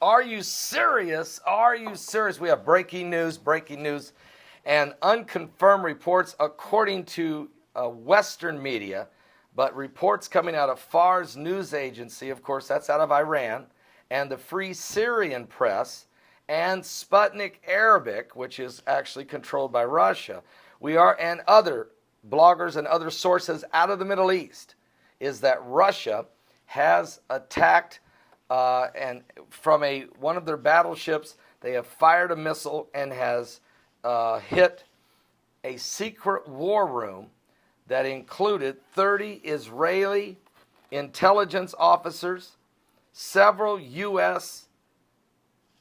Are you serious? Are you serious? We have breaking news, and unconfirmed reports according to Western media, but reports coming out of Fars news agency, of course, that's out of Iran, and the Free Syrian Press, and Sputnik Arabic, which is actually controlled by Russia. And other bloggers and other sources out of the Middle East, is that Russia has attacked and from one of their battleships, they have fired a missile and has hit a secret war room that included 30 Israeli intelligence officers, several U.S.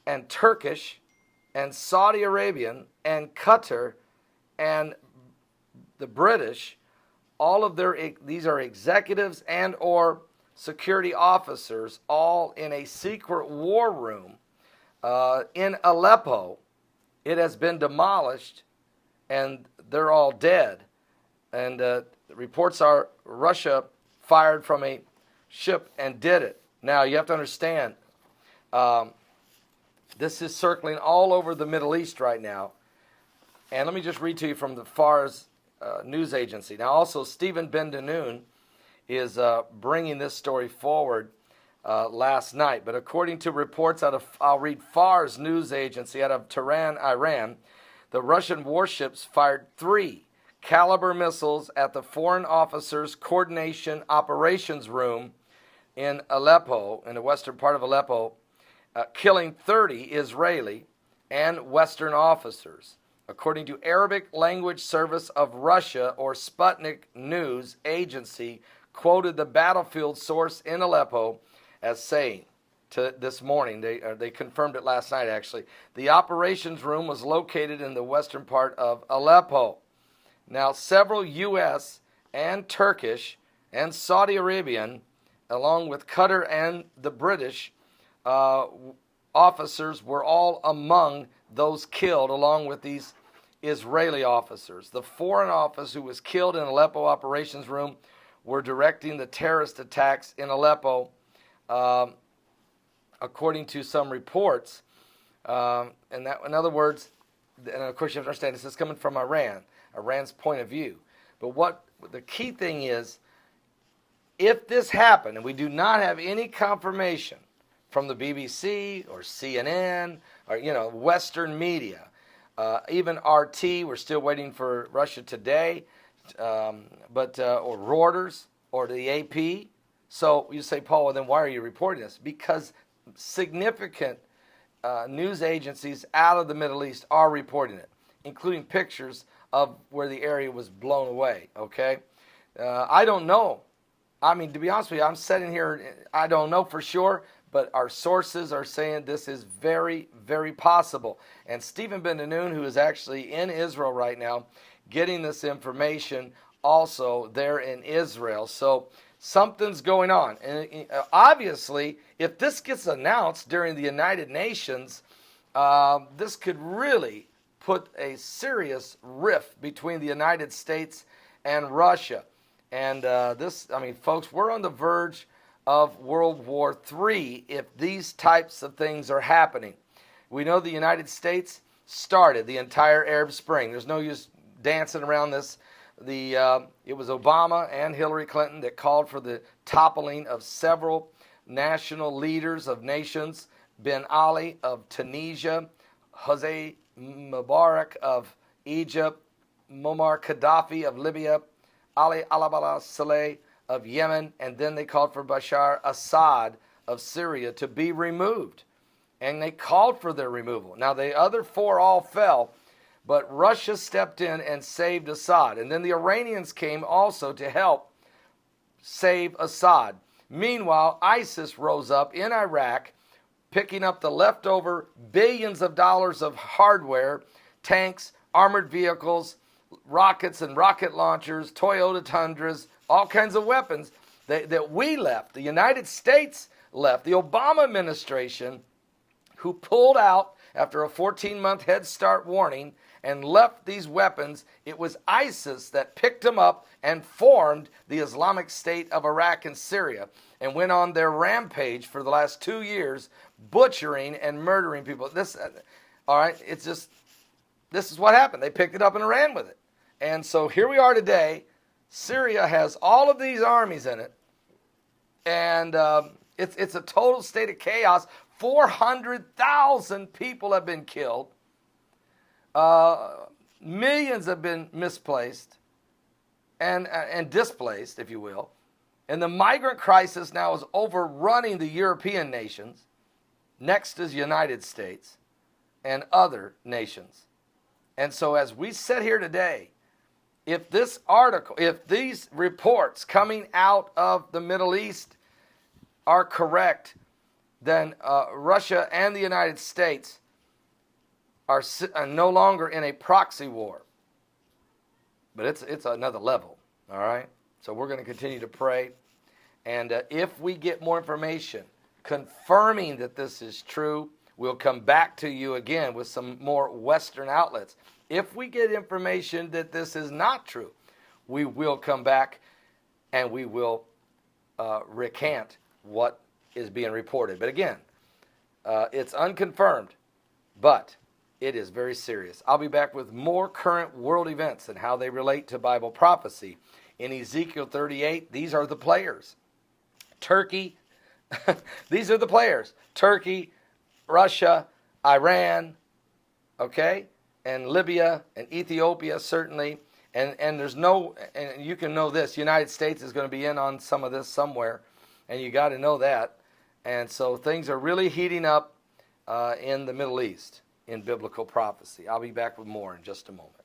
and Turkish and Saudi Arabian and Qatar and the British. All of these are executives and or security officers, all in a secret war room in Aleppo. It has been demolished, and they're all dead. And the reports are Russia fired from a ship and did it. Now, you have to understand, this is circling all over the Middle East right now. And let me just read to you from the Fars news agency. Now, also, Stephen Ben-Danoon is bringing this story forward last night. But according to reports I'll read Fars news agency out of Tehran, Iran, the Russian warships fired 3 caliber missiles at the Foreign Officers Coordination Operations Room in Aleppo, in the western part of Aleppo, killing 30 Israeli and Western officers. According to Arabic Language Service of Russia, or Sputnik News Agency, quoted the battlefield source in Aleppo as saying, this morning, they confirmed it last night actually, the operations room was located in the western part of Aleppo. Now, several U.S. and Turkish and Saudi Arabian, along with Qatar and the British officers, were all among those killed, along with these Israeli officers. The Foreign Office who was killed in Aleppo operations room were directing the terrorist attacks in Aleppo, according to some reports. And that, in other words, and of course you have to understand this is coming from Iran's point of view. But what the key thing is, if this happened, and we do not have any confirmation from the BBC or CNN or Western media, even RT, we're still waiting for Russia Today, or Reuters or the AP. So you say, Paul, well, then why are you reporting this? Because significant news agencies out of the Middle East are reporting it, including pictures of where the area was blown away, okay? I don't know. I mean, to be honest with you, I'm sitting here, I don't know for sure, but our sources are saying this is very, very possible. And Stephen Ben-Danoon, who is actually in Israel right now, getting this information also there in Israel. So something's going on. And obviously, if this gets announced during the United Nations, this could really put a serious rift between the United States and Russia. And folks, we're on the verge of World War III if these types of things are happening. We know the United States started the entire Arab Spring. There's no use dancing around this. It was Obama and Hillary Clinton that called for the toppling of several national leaders of nations. Ben Ali of Tunisia, Hosni Mubarak of Egypt, Muammar Gaddafi of Libya, Ali al-Abdullah Saleh of Yemen, and then they called for Bashar Assad of Syria to be removed. And they called for their removal. Now, the other 4 all fell, but Russia stepped in and saved Assad. And then the Iranians came also to help save Assad. Meanwhile, ISIS rose up in Iraq, picking up the leftover billions of dollars of hardware, tanks, armored vehicles, rockets and rocket launchers, Toyota Tundras, all kinds of weapons that we left, the United States left, the Obama administration, who pulled out after a 14-month Head Start warning and left these weapons. It was ISIS that picked them up and formed the Islamic State of Iraq and Syria and went on their rampage for the last 2 years, butchering and murdering people. All right, it's just, this is what happened. They picked it up and ran with it. And so here we are today. Syria has all of these armies in it, and it's a total state of chaos. 400,000 people have been killed. Millions have been misplaced and displaced, if you will. And the migrant crisis now is overrunning the European nations. Next is the United States and other nations. And so as we sit here today, if this article, if these reports coming out of the Middle East are correct, then Russia and the United States are no longer in a proxy war. But it's another level, all right? So we're going to continue to pray. And if we get more information confirming that this is true, we'll come back to you again with some more Western outlets. If we get information that this is not true, we will come back and we will recant what is being reported. But again, it's unconfirmed, but it is very serious. I'll be back with more current world events and how they relate to Bible prophecy. In Ezekiel 38, these are the players. Turkey, these are the players. Turkey, Russia, Iran, okay, and Libya and Ethiopia certainly. And there's no, and you can know this, United States is going to be in on some of this somewhere, and you got to know that. And so things are really heating up in the Middle East in biblical prophecy. I'll be back with more in just a moment.